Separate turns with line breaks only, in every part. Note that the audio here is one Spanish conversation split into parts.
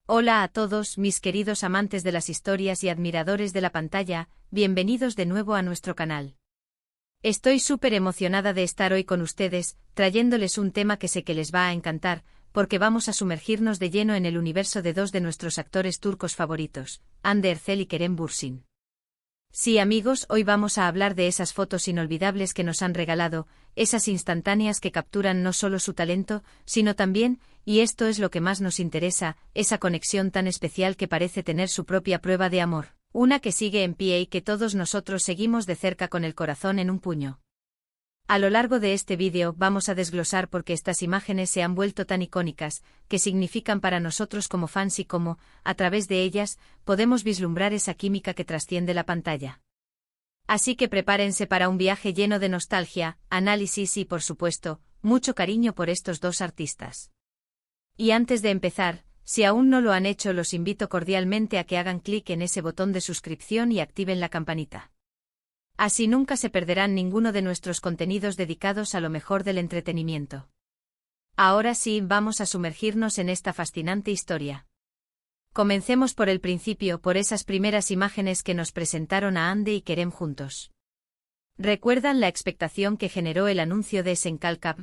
Hola a todos mis queridos amantes de las historias y admiradores de la pantalla, bienvenidos de nuevo a nuestro canal. Estoy súper emocionada de estar hoy con ustedes, trayéndoles un tema que sé que les va a encantar, porque vamos a sumergirnos de lleno en el universo de dos de nuestros actores turcos favoritos, Hande Erçel y Kerem Bürsin. Sí amigos, hoy vamos a hablar de esas fotos inolvidables que nos han regalado, esas instantáneas que capturan no solo su talento, sino también, y esto es lo que más nos interesa, esa conexión tan especial que parece tener su propia prueba de amor, una que sigue en pie y que todos nosotros seguimos de cerca con el corazón en un puño. A lo largo de este vídeo vamos a desglosar por qué estas imágenes se han vuelto tan icónicas, qué significan para nosotros como fans y cómo, a través de ellas, podemos vislumbrar esa química que trasciende la pantalla. Así que prepárense para un viaje lleno de nostalgia, análisis y, por supuesto, mucho cariño por estos dos artistas. Y antes de empezar, si aún no lo han hecho, los invito cordialmente a que hagan clic en ese botón de suscripción y activen la campanita. Así nunca se perderán ninguno de nuestros contenidos dedicados a lo mejor del entretenimiento. Ahora sí, vamos a sumergirnos en esta fascinante historia. Comencemos por el principio, por esas primeras imágenes que nos presentaron a Hande y Kerem juntos. ¿Recuerdan la expectación que generó el anuncio de Senkalkap?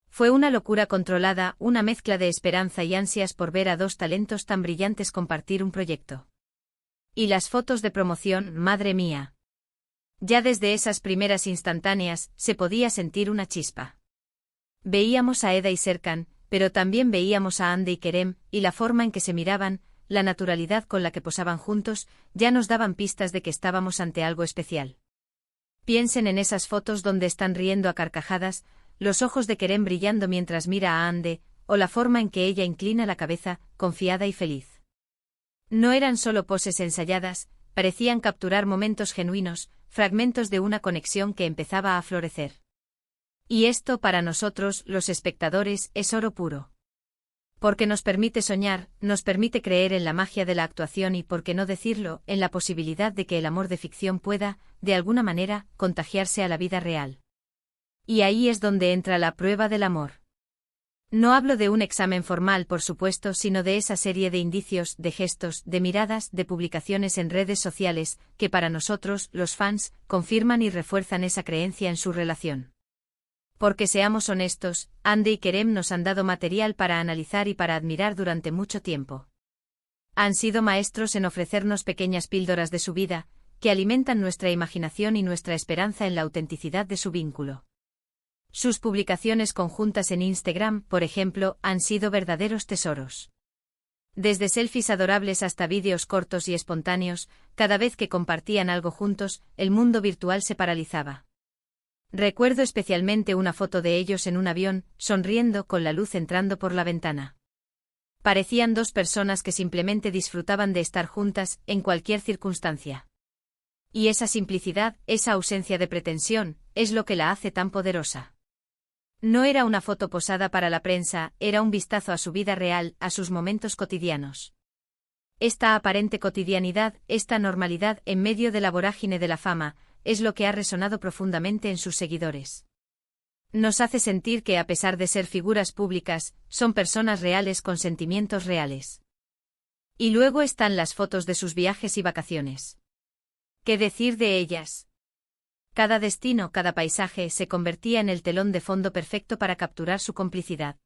Fue una locura controlada, una mezcla de esperanza y ansias por ver a dos talentos tan brillantes compartir un proyecto. Y las fotos de promoción, madre mía. Ya desde esas primeras instantáneas, se podía sentir una chispa. Veíamos a Eda y Serkan, pero también veíamos a Hande y Kerem, y la forma en que se miraban, la naturalidad con la que posaban juntos, ya nos daban pistas de que estábamos ante algo especial. Piensen en esas fotos donde están riendo a carcajadas, los ojos de Kerem brillando mientras mira a Hande, o la forma en que ella inclina la cabeza, confiada y feliz. No eran solo poses ensayadas, parecían capturar momentos genuinos, fragmentos de una conexión que empezaba a florecer. Y esto para nosotros, los espectadores, es oro puro. Porque nos permite soñar, nos permite creer en la magia de la actuación y, por qué no decirlo, en la posibilidad de que el amor de ficción pueda, de alguna manera, contagiarse a la vida real. Y ahí es donde entra la prueba del amor. No hablo de un examen formal, por supuesto, sino de esa serie de indicios, de gestos, de miradas, de publicaciones en redes sociales, que para nosotros, los fans, confirman y refuerzan esa creencia en su relación. Porque seamos honestos, Hande y Kerem nos han dado material para analizar y para admirar durante mucho tiempo. Han sido maestros en ofrecernos pequeñas píldoras de su vida, que alimentan nuestra imaginación y nuestra esperanza en la autenticidad de su vínculo. Sus publicaciones conjuntas en Instagram, por ejemplo, han sido verdaderos tesoros. Desde selfies adorables hasta vídeos cortos y espontáneos, cada vez que compartían algo juntos, el mundo virtual se paralizaba. Recuerdo especialmente una foto de ellos en un avión, sonriendo con la luz entrando por la ventana. Parecían dos personas que simplemente disfrutaban de estar juntas, en cualquier circunstancia. Y esa simplicidad, esa ausencia de pretensión, es lo que la hace tan poderosa. No era una foto posada para la prensa, era un vistazo a su vida real, a sus momentos cotidianos. Esta aparente cotidianidad, esta normalidad en medio de la vorágine de la fama, es lo que ha resonado profundamente en sus seguidores. Nos hace sentir que, a pesar de ser figuras públicas, son personas reales con sentimientos reales. Y luego están las fotos de sus viajes y vacaciones. ¿Qué decir de ellas? Cada destino, cada paisaje se convertía en el telón de fondo perfecto para capturar su complicidad.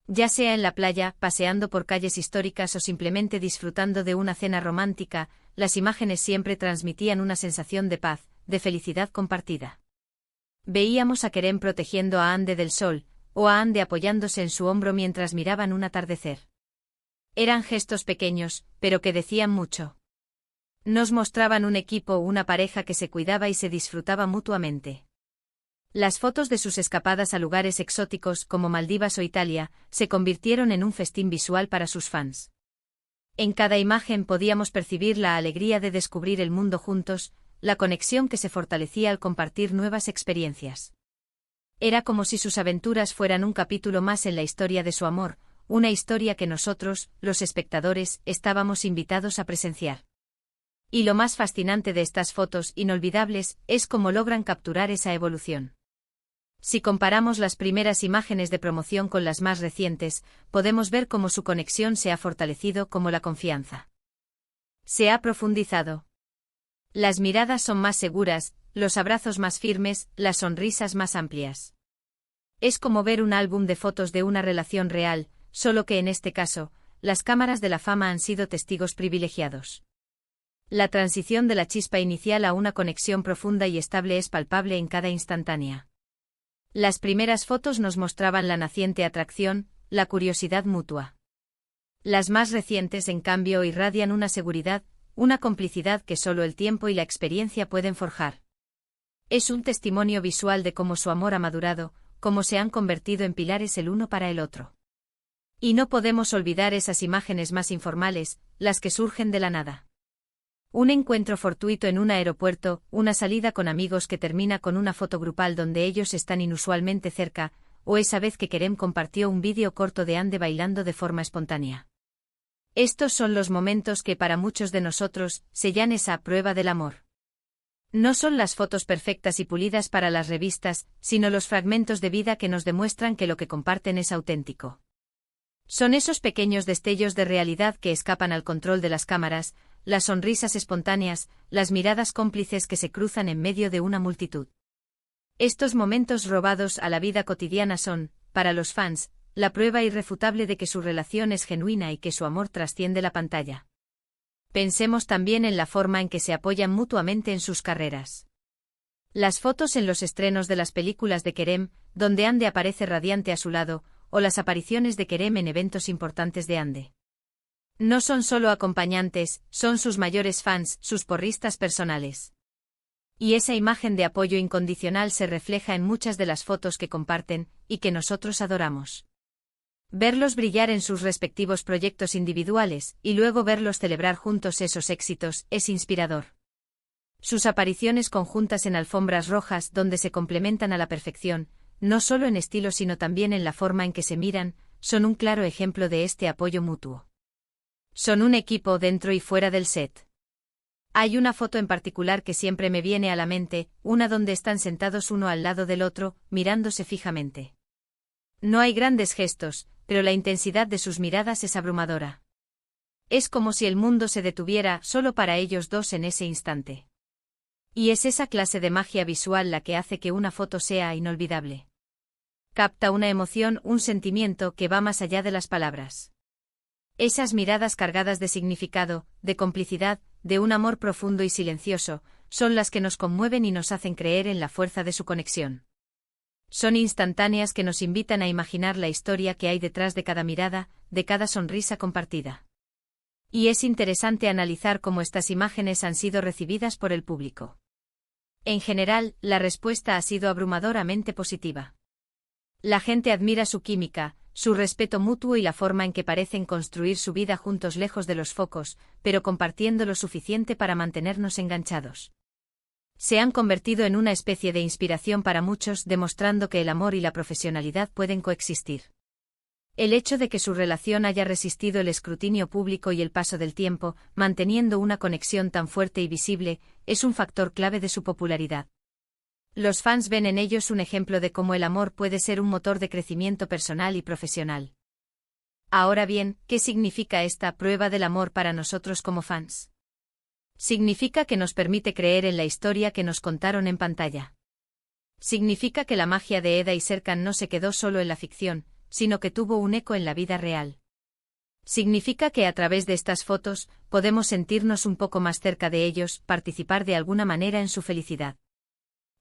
Ya sea en la playa, paseando por calles históricas o simplemente disfrutando de una cena romántica, las imágenes siempre transmitían una sensación de paz, de felicidad compartida. Veíamos a Kerem protegiendo a Hande del sol, o a Hande apoyándose en su hombro mientras miraban un atardecer. Eran gestos pequeños, pero que decían mucho. Nos mostraban un equipo, una pareja que se cuidaba y se disfrutaba mutuamente. Las fotos de sus escapadas a lugares exóticos como Maldivas o Italia se convirtieron en un festín visual para sus fans. En cada imagen podíamos percibir la alegría de descubrir el mundo juntos, la conexión que se fortalecía al compartir nuevas experiencias. Era como si sus aventuras fueran un capítulo más en la historia de su amor, una historia que nosotros, los espectadores, estábamos invitados a presenciar. Y lo más fascinante de estas fotos inolvidables es cómo logran capturar esa evolución. Si comparamos las primeras imágenes de promoción con las más recientes, podemos ver cómo su conexión se ha fortalecido, como la confianza se ha profundizado. Las miradas son más seguras, los abrazos más firmes, las sonrisas más amplias. Es como ver un álbum de fotos de una relación real, solo que en este caso, las cámaras de la fama han sido testigos privilegiados. La transición de la chispa inicial a una conexión profunda y estable es palpable en cada instantánea. Las primeras fotos nos mostraban la naciente atracción, la curiosidad mutua. Las más recientes, en cambio, irradian una seguridad, una complicidad que solo el tiempo y la experiencia pueden forjar. Es un testimonio visual de cómo su amor ha madurado, cómo se han convertido en pilares el uno para el otro. Y no podemos olvidar esas imágenes más informales, las que surgen de la nada. Un encuentro fortuito en un aeropuerto, una salida con amigos que termina con una foto grupal donde ellos están inusualmente cerca, o esa vez que Kerem compartió un vídeo corto de Ande bailando de forma espontánea. Estos son los momentos que para muchos de nosotros sellan esa prueba del amor. No son las fotos perfectas y pulidas para las revistas, sino los fragmentos de vida que nos demuestran que lo que comparten es auténtico. Son esos pequeños destellos de realidad que escapan al control de las cámaras, las sonrisas espontáneas, las miradas cómplices que se cruzan en medio de una multitud. Estos momentos robados a la vida cotidiana son, para los fans, la prueba irrefutable de que su relación es genuina y que su amor trasciende la pantalla. Pensemos también en la forma en que se apoyan mutuamente en sus carreras. Las fotos en los estrenos de las películas de Kerem, donde Ande aparece radiante a su lado, o las apariciones de Kerem en eventos importantes de Ande. No son solo acompañantes, son sus mayores fans, sus porristas personales. Y esa imagen de apoyo incondicional se refleja en muchas de las fotos que comparten, y que nosotros adoramos. Verlos brillar en sus respectivos proyectos individuales, y luego verlos celebrar juntos esos éxitos, es inspirador. Sus apariciones conjuntas en alfombras rojas donde se complementan a la perfección, no solo en estilo sino también en la forma en que se miran, son un claro ejemplo de este apoyo mutuo. Son un equipo dentro y fuera del set. Hay una foto en particular que siempre me viene a la mente, una donde están sentados uno al lado del otro, mirándose fijamente. No hay grandes gestos, pero la intensidad de sus miradas es abrumadora. Es como si el mundo se detuviera solo para ellos dos en ese instante. Y es esa clase de magia visual la que hace que una foto sea inolvidable. Capta una emoción, un sentimiento que va más allá de las palabras. Esas miradas cargadas de significado, de complicidad, de un amor profundo y silencioso, son las que nos conmueven y nos hacen creer en la fuerza de su conexión. Son instantáneas que nos invitan a imaginar la historia que hay detrás de cada mirada, de cada sonrisa compartida. Y es interesante analizar cómo estas imágenes han sido recibidas por el público. En general, la respuesta ha sido abrumadoramente positiva. La gente admira su química, su respeto mutuo y la forma en que parecen construir su vida juntos lejos de los focos, pero compartiendo lo suficiente para mantenernos enganchados. Se han convertido en una especie de inspiración para muchos, demostrando que el amor y la profesionalidad pueden coexistir. El hecho de que su relación haya resistido el escrutinio público y el paso del tiempo, manteniendo una conexión tan fuerte y visible, es un factor clave de su popularidad. Los fans ven en ellos un ejemplo de cómo el amor puede ser un motor de crecimiento personal y profesional. Ahora bien, ¿qué significa esta prueba del amor para nosotros como fans? Significa que nos permite creer en la historia que nos contaron en pantalla. Significa que la magia de Eda y Serkan no se quedó solo en la ficción, sino que tuvo un eco en la vida real. Significa que a través de estas fotos, podemos sentirnos un poco más cerca de ellos, participar de alguna manera en su felicidad.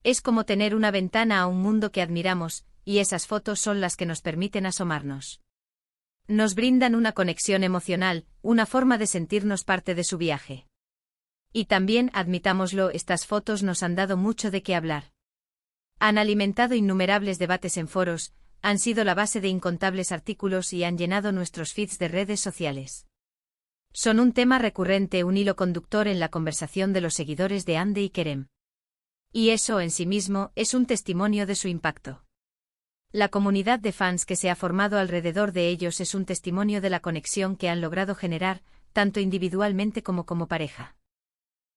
Es como tener una ventana a un mundo que admiramos, y esas fotos son las que nos permiten asomarnos. Nos brindan una conexión emocional, una forma de sentirnos parte de su viaje. Y también, admitámoslo, estas fotos nos han dado mucho de qué hablar. Han alimentado innumerables debates en foros, han sido la base de incontables artículos y han llenado nuestros feeds de redes sociales. Son un tema recurrente, un hilo conductor en la conversación de los seguidores de Ande y Kerem. Y eso en sí mismo es un testimonio de su impacto. La comunidad de fans que se ha formado alrededor de ellos es un testimonio de la conexión que han logrado generar, tanto individualmente como pareja.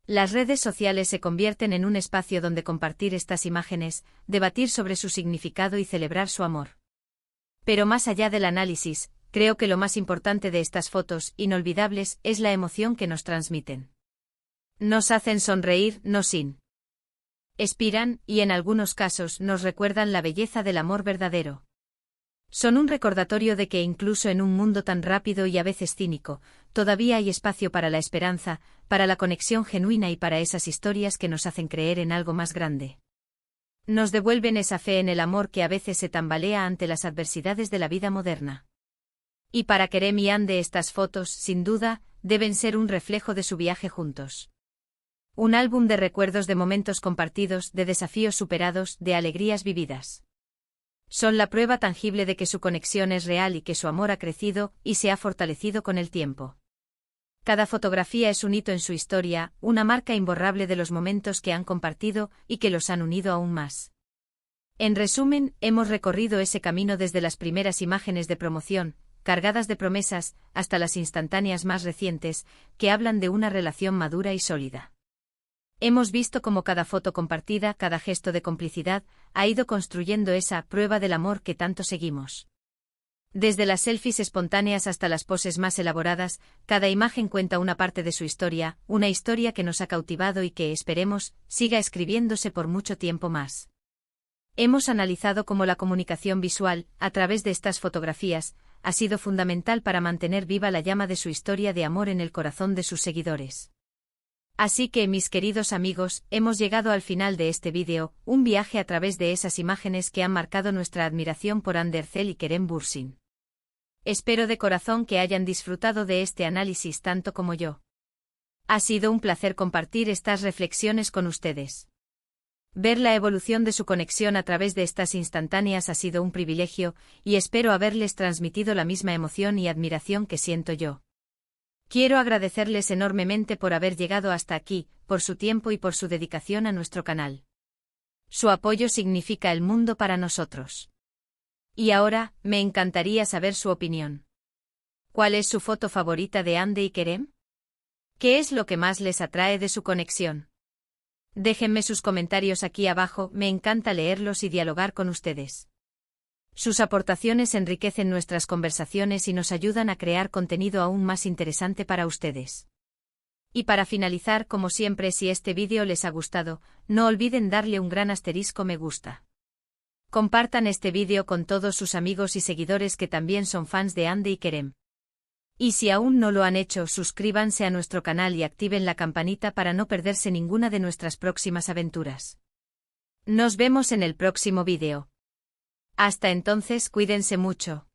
Las redes sociales se convierten en un espacio donde compartir estas imágenes, debatir sobre su significado y celebrar su amor. Pero más allá del análisis, creo que lo más importante de estas fotos inolvidables es la emoción que nos transmiten. Nos hacen sonreír, nos inspiran, y en algunos casos nos recuerdan la belleza del amor verdadero. Son un recordatorio de que incluso en un mundo tan rápido y a veces cínico, todavía hay espacio para la esperanza, para la conexión genuina y para esas historias que nos hacen creer en algo más grande. Nos devuelven esa fe en el amor que a veces se tambalea ante las adversidades de la vida moderna. Y para Kerem y Hande estas fotos, sin duda, deben ser un reflejo de su viaje juntos. Un álbum de recuerdos de momentos compartidos, de desafíos superados, de alegrías vividas. Son la prueba tangible de que su conexión es real y que su amor ha crecido y se ha fortalecido con el tiempo. Cada fotografía es un hito en su historia, una marca imborrable de los momentos que han compartido y que los han unido aún más. En resumen, hemos recorrido ese camino desde las primeras imágenes de promoción, cargadas de promesas, hasta las instantáneas más recientes, que hablan de una relación madura y sólida. Hemos visto cómo cada foto compartida, cada gesto de complicidad, ha ido construyendo esa prueba del amor que tanto seguimos. Desde las selfies espontáneas hasta las poses más elaboradas, cada imagen cuenta una parte de su historia, una historia que nos ha cautivado y que, esperemos, siga escribiéndose por mucho tiempo más. Hemos analizado cómo la comunicación visual, a través de estas fotografías, ha sido fundamental para mantener viva la llama de su historia de amor en el corazón de sus seguidores. Así que, mis queridos amigos, hemos llegado al final de este vídeo, un viaje a través de esas imágenes que han marcado nuestra admiración por Hande Erçel y Kerem Bürsin. Espero de corazón que hayan disfrutado de este análisis tanto como yo. Ha sido un placer compartir estas reflexiones con ustedes. Ver la evolución de su conexión a través de estas instantáneas ha sido un privilegio, y espero haberles transmitido la misma emoción y admiración que siento yo. Quiero agradecerles enormemente por haber llegado hasta aquí, por su tiempo y por su dedicación a nuestro canal. Su apoyo significa el mundo para nosotros. Y ahora, me encantaría saber su opinión. ¿Cuál es su foto favorita de Hande y Kerem? ¿Qué es lo que más les atrae de su conexión? Déjenme sus comentarios aquí abajo, me encanta leerlos y dialogar con ustedes. Sus aportaciones enriquecen nuestras conversaciones y nos ayudan a crear contenido aún más interesante para ustedes. Y para finalizar, como siempre, si este vídeo les ha gustado, no olviden darle un gran asterisco me gusta. Compartan este vídeo con todos sus amigos y seguidores que también son fans de Hande y Kerem. Y si aún no lo han hecho, suscríbanse a nuestro canal y activen la campanita para no perderse ninguna de nuestras próximas aventuras. Nos vemos en el próximo vídeo. Hasta entonces, cuídense mucho.